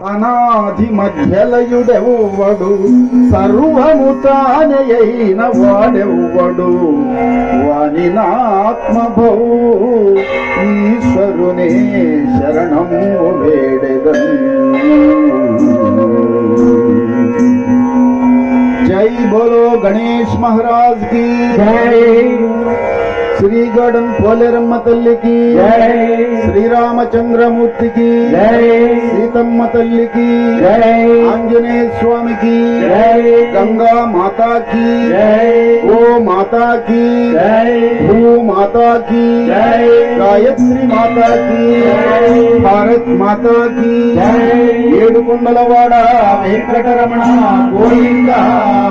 అనాది మధ్యలయుడెవ్వడు సర్వము తానయైన వాడెవ్వడు వాని నాత్మభౌ ఈశ్వరునే శరణము వేడెదన్. जय बोलो गणेश महाराज की जय, श्री गढ़न पोलेरम्म तल्ली की जय, श्री रामचंद्रमूर्ति की जय, सीतम्म तल्ली की जय, आंजनेय स्वामी की जय, गंगा माता की जय, गो माता की जय, भू माता की जय, गायत्री माता की भारत माता की जय. ఏడుకొండలవాడ వెంకటరమణ గోవింద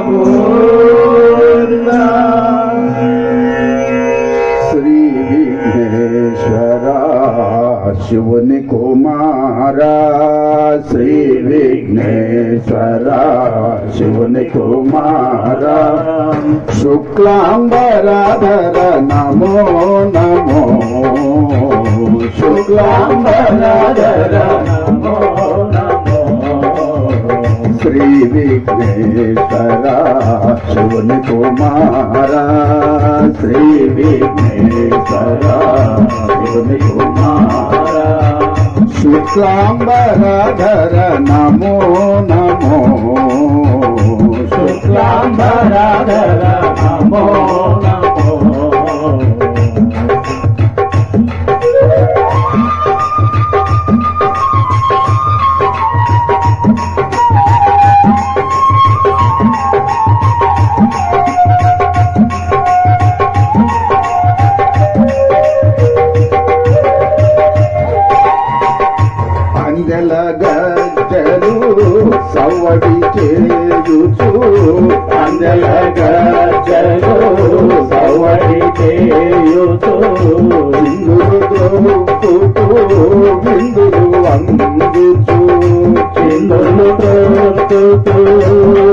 గోవింద. శ్రీ విఘ్నేశ్వర శివుని కుమారా, శ్రీ విఘ్నేశ్వర శివుని కుమారా, శుక్లాంబరధర నమో నమో, శుక్లాంబరధర నమో నమో, శ్రీ విఘ్నేశ్వర శివుని కుమారా, శ్రీ విఘ్నేశ్వర శివుని కుమారా, శుక్లాంబరధర నమో నమో, శుక్లాంబరధర నమో నమో. అందెల గజ్జలు సవ్వడి చేయుచు, అందెల గజ్జలు సవ్వడి చేయుచు, ఇందులు దొక్కుతూ బిందులు అందుచు, చిందులు దొక్కుతూ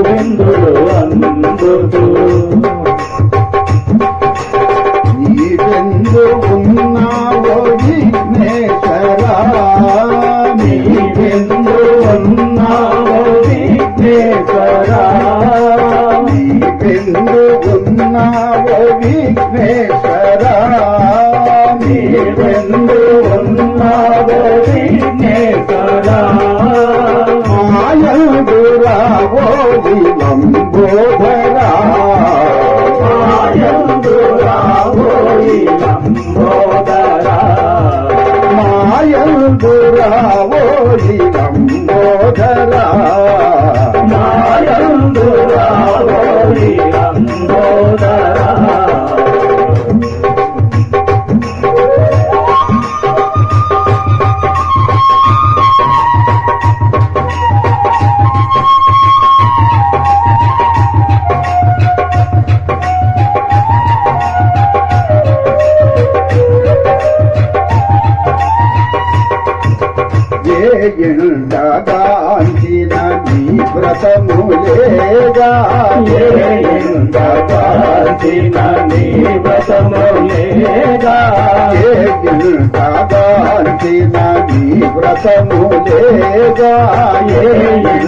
బిందులు అందుచు, ఈ బిందు ఉన్నావో విఘ్నేశ్వరా, నీ బిందు ఉన్నావో విఘ్నేశ్వరా, నీ బిందు ఉన్నావో విఘ్నేశ్వరా, నీ బిందు ఉన్నావో విఘ్నేశ్వరా, మాయందురావో విలంబోధరా, మాయందురావో విలంబోధరా, మాయందురావో విలంబోధరా, మాయందురావో విలంబోధరా. ఎండగాంచిన నీ వ్రతములేగా, ఎండగాంచిన నీ వ్రతములేగా, ఎండగాంచిన నీ వ్రతములేగా,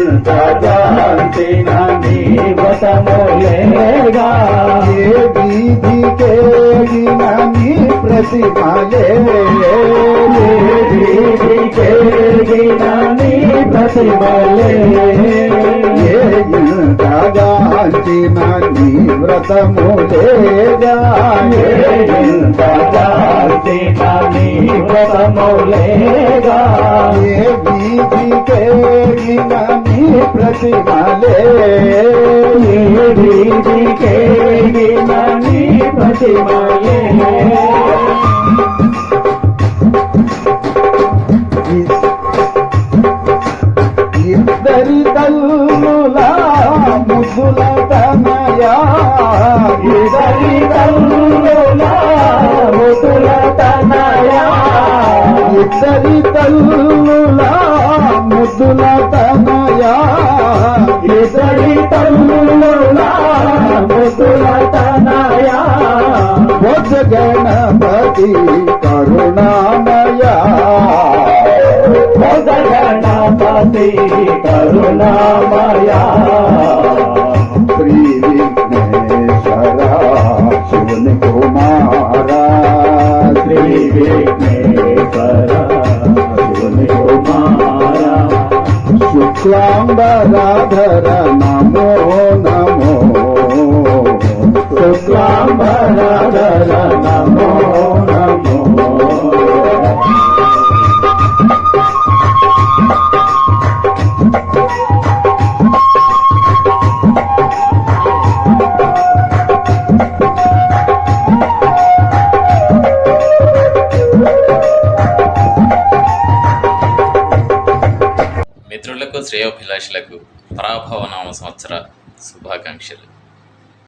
ఎండగాంచిన నీ వ్రతములేగా, ఏ వీధికేగిన నీ ప్రతిమలే, ఏ వీధికేగిన నీ ప్రతిమలే, ఏ ఇంతగాంచిన నీ వ్రతములేగా, ఏ ఇంతగాంచిన నీ వ్రతములేగా, ఏ వీధికేగిన నీ ప్రతిమలే, ఏ వీధికేగిన నీ ప్రతిమలే. ఇద్దరి తల్లులా ముద్దుల తనయా, ఇద్దరి తల్లులా ముద్దుల తనయా, ఇద్దరి తల్లులా ముద్దుల తనయా, ఇద్దరి తల్లులా ముద్దుల తనయా, బొజ్జ గణపతి కరుణామయా, బొజ్జ గణపతి అతి కరుణామయా శ్రీ విఘ్నేశ్వర శివుని కుమారా శ్రీ విఘ్నేశ్వర శివుని కుమారా శుక్లాంబరాధర నమో నమో శుక్లాంబరధర నమో నమో మిత్రులకు శ్రేయోభిలాషులకు పరాభవ నామ సంవత్సర శుభాకాంక్షలు.